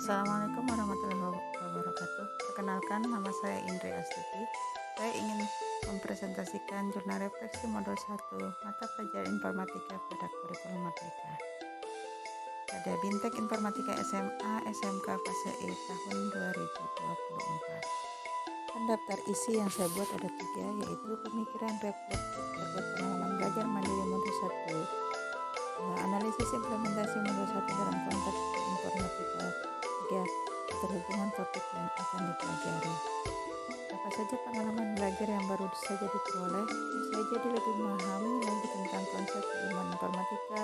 Assalamualaikum warahmatullahi wabarakatuh. Perkenalkan, nama saya Indri Astuti. Saya ingin mempresentasikan jurnal refleksi modul 1 mata pelajaran informatika pada kurikulum Merdeka pada Bintek Informatika SMA SMK fase E tahun 2024. Daftar isi yang saya buat ada 3, yaitu pemikiran refleksi terkait pengalaman belajar mandiri modul 1, analisis implementasi modul 1 dalam konteks informatika, 3, keterhubungan topik yang akan dipelajari. Apa saja pengalaman belajar yang baru saja diperoleh, saya jadi lebih memahami lagi tentang konsep keilmuan informatika,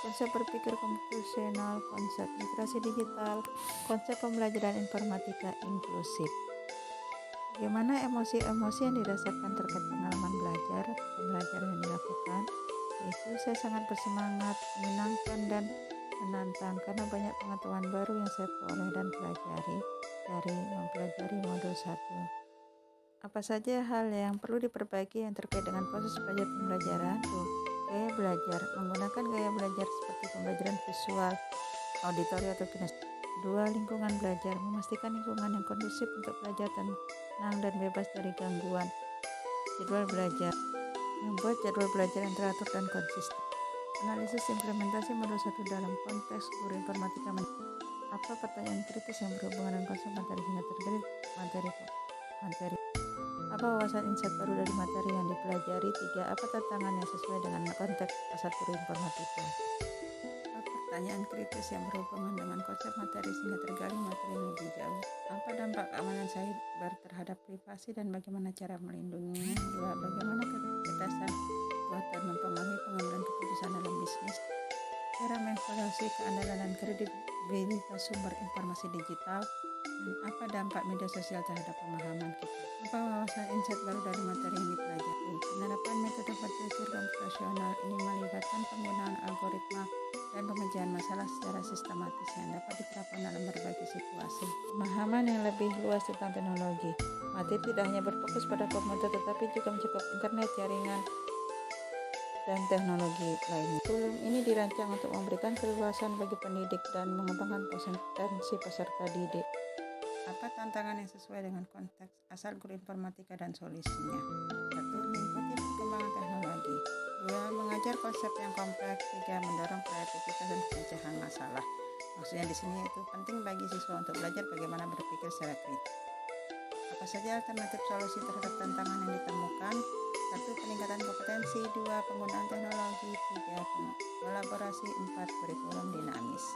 konsep berpikir komputasional, konsep literasi digital, konsep pembelajaran informatika inklusif. Bagaimana emosi-emosi yang dirasakan terkait pengalaman belajar, pembelajaran yang dilakukan, yaitu saya sangat bersemangat, menyenangkan, dan menantang karena banyak pengetahuan baru yang saya peroleh dan pelajari dari mempelajari modul 1. Apa saja hal yang perlu diperbaiki yang terkait dengan proses belajar pembelajaran? Gaya belajar, menggunakan gaya belajar seperti pembelajaran visual, auditori atau kinestetik. 2. Lingkungan belajar, memastikan lingkungan yang kondusif untuk belajar tenang dan bebas dari gangguan. Jadwal belajar, membuat jadwal belajar yang teratur dan konsisten. Analisis implementasi modul 1 dalam konteks guru informatika. Apa pertanyaan kritis yang berhubungan dengan konsep materi hingga terjadi materi? Apa wawasan insight baru dari materi yang dipelajari? 3. Apa tantangan yang sesuai dengan konteks asal guru informatika? Pertanyaan kritis yang berhubungan dengan konsep materi sehingga tergali materi yang lebih jauh. Apa dampak keamanan cyber terhadap privasi dan bagaimana cara melindunginya? 2. Bagaimana kecerdasan buatan mempengaruhi pengambilan keputusan dalam bisnis? Cara mengevaluasi keandalan dan kredibilitas sumber informasi digital, dan apa dampak media sosial terhadap pemahaman kita? Apa wawasan insight baru dari materi yang dipelajari? Penerapan metode berpikir komputasional ini melibatkan penggunaan algoritma dan pemecahan masalah secara sistematis yang dapat diterapkan dalam berbagai situasi. Pemahaman yang lebih luas tentang teknologi. Materi tidak hanya berfokus pada komputer tetapi juga mencakup internet, jaringan, dan teknologi lainnya. Kurikulum ini dirancang untuk memberikan keleluasan bagi pendidik dan mengembangkan potensi peserta didik. Apa tantangan yang sesuai dengan konteks asal guru informatika dan solusinya? 1. Mengikuti perkembangan teknologi. 2. Mengajar konsep yang kompleks. 3. Mendorong kreativitas dan pemecahan masalah. Maksudnya di sini itu penting bagi siswa untuk belajar bagaimana berpikir secara kritis. Apa saja alternatif solusi terhadap tantangan yang ditemukan? 1. Peningkatan kompetensi. 2. Penggunaan teknologi. 3. Kolaborasi. 4. Kurikulum dinamis.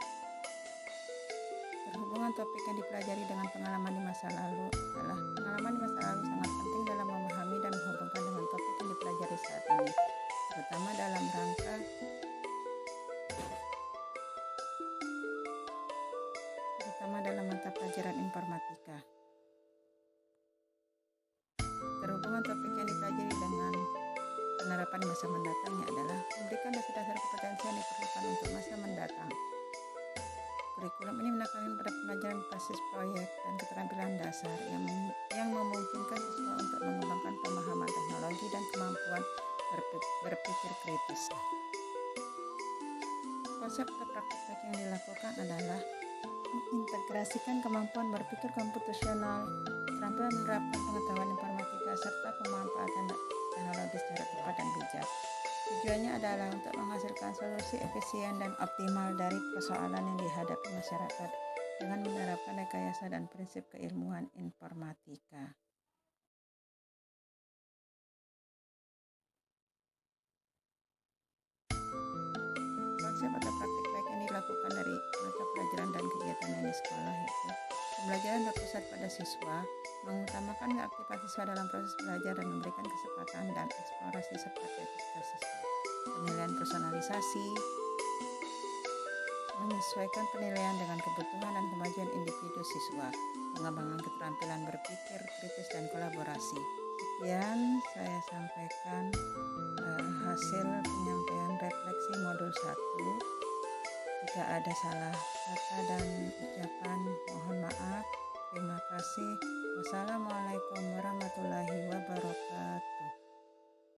Berhubungan topik yang dipelajari dengan pengalaman di masa lalu adalah pengalaman di masa lalu sangat penting dalam memahami dan menghubungkan dengan topik yang dipelajari saat ini, terutama dalam mata pelajaran informatika. Berhubungan topik yang dipelajari dengan penerapan di masa mendatangnya adalah memberikan dasar-dasar kompetensi yang diperlukan untuk masa mendatang. Kurikulum ini menekankan pada pembelajaran basis proyek dan keterampilan dasar yang memungkinkan siswa untuk mengembangkan pemahaman teknologi dan kemampuan berpikir kritis. Konsep atau praktik baik yang dilakukan adalah mengintegrasikan kemampuan berpikir komputasional, keterampilan menerapkan pengetahuan informatika, serta pemanfaatan teknologi secara tepat dan bijak. Tujuannya adalah untuk menghasilkan solusi efisien dan optimal dari persoalan yang dihadapi masyarakat dengan menerapkan rekayasa dan prinsip keilmuan informatika. Konsep atau praktik baik yang dilakukan dari mata pelajaran dan kegiatan yang di sekolah itu pembelajaran berpusat pada siswa, mengutamakan keaktifan siswa dalam proses belajar dan memberikan kesempatan dan eksplorasi serta kreativitas siswa. Penilaian personalisasi, menyesuaikan penilaian dengan kebutuhan dan kemajuan individu siswa, pengembangan keterampilan berpikir kritis dan kolaborasi. Sekian saya sampaikan hasil penyampaian refleksi modul 1. Jika ada salah kata dan ucapan, mohon maaf. Terima kasih. Wassalamualaikum warahmatullahi wabarakatuh.